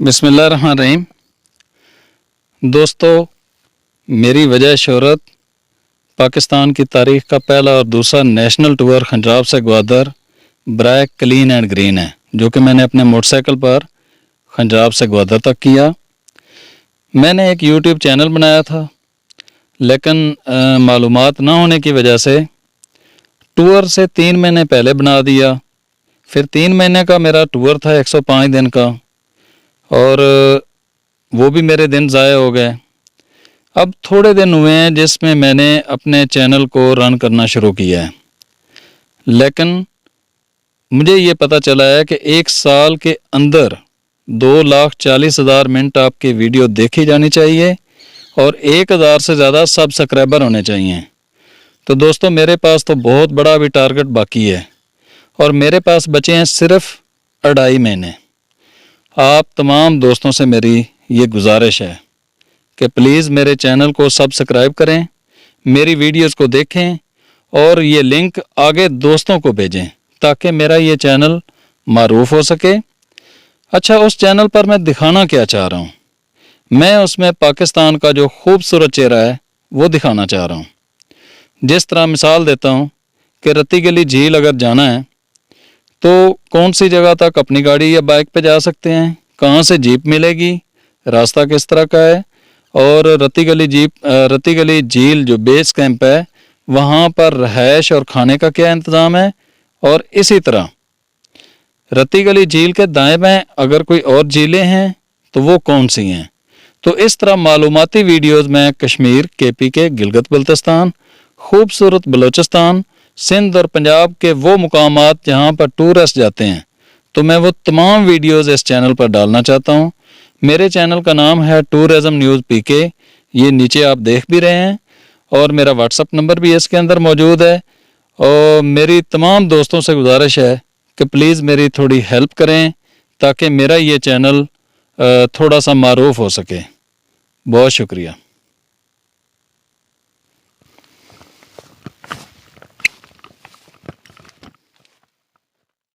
बिस्मिल्लाहिर्रहमानिर्रहीम। दोस्तों, मेरी वजह शोहरत पाकिस्तान की तारीख़ का पहला और दूसरा नेशनल टूर खंजराब से ग्वादर ब्रैक क्लीन एंड ग्रीन है, जो कि मैंने अपने मोटरसाइकिल पर खंजराब से ग्वादर तक किया। मैंने एक यूट्यूब चैनल बनाया था, लेकिन मालूमात ना होने की वजह से टूर से 3 महीने पहले बना दिया। फिर 3 महीने का मेरा टूर था 105 दिन का, और वो भी मेरे दिन ज़ाया हो गए। अब थोड़े दिन हुए हैं जिसमें मैंने अपने चैनल को रन करना शुरू किया है, लेकिन मुझे ये पता चला है कि 1 साल के अंदर 2,40,000 मिनट आपकी वीडियो देखी जानी चाहिए और 1,000 से ज़्यादा सब्सक्राइबर होने चाहिए। तो दोस्तों, मेरे पास तो बहुत बड़ा अभी टारगेट बाकी है और मेरे पास बचे हैं सिर्फ 2.5 महीने। आप तमाम दोस्तों से मेरी ये गुजारिश है कि प्लीज़ मेरे चैनल को सब्सक्राइब करें, मेरी वीडियोस को देखें और ये लिंक आगे दोस्तों को भेजें ताकि मेरा ये चैनल मारूफ हो सके। अच्छा, उस चैनल पर मैं दिखाना क्या चाह रहा हूँ? मैं उसमें पाकिस्तान का जो खूबसूरत चेहरा है वो दिखाना चाह रहा हूँ। जिस तरह मिसाल देता हूँ कि रत्ती गली झील अगर जाना है तो कौन सी जगह तक अपनी गाड़ी या बाइक पे जा सकते हैं, कहाँ से जीप मिलेगी, रास्ता किस तरह का है, और रत्ती गली झील जो बेस कैंप है वहाँ पर रहायश और खाने का क्या इंतज़ाम है, और इसी तरह रत्ती गली झील के दाएं बाएं अगर कोई और झीलें हैं तो वो कौन सी हैं। तो इस तरह मालूमाती वीडियोस मैं कश्मीर, केपी के गिलगित बल्तिस्तान, खूबसूरत बलूचिस्तान, सिंध और पंजाब के वो मुकामात जहाँ पर टूरिस्ट जाते हैं, तो मैं वो तमाम वीडियोस इस चैनल पर डालना चाहता हूँ। मेरे चैनल का नाम है टूरिज्म न्यूज़ पीके, ये नीचे आप देख भी रहे हैं, और मेरा व्हाट्सअप नंबर भी इसके अंदर मौजूद है। और मेरी तमाम दोस्तों से गुजारिश है कि प्लीज़ मेरी थोड़ी हेल्प करें ताकि मेरा ये चैनल थोड़ा सा मारूफ हो सके। बहुत शुक्रिया।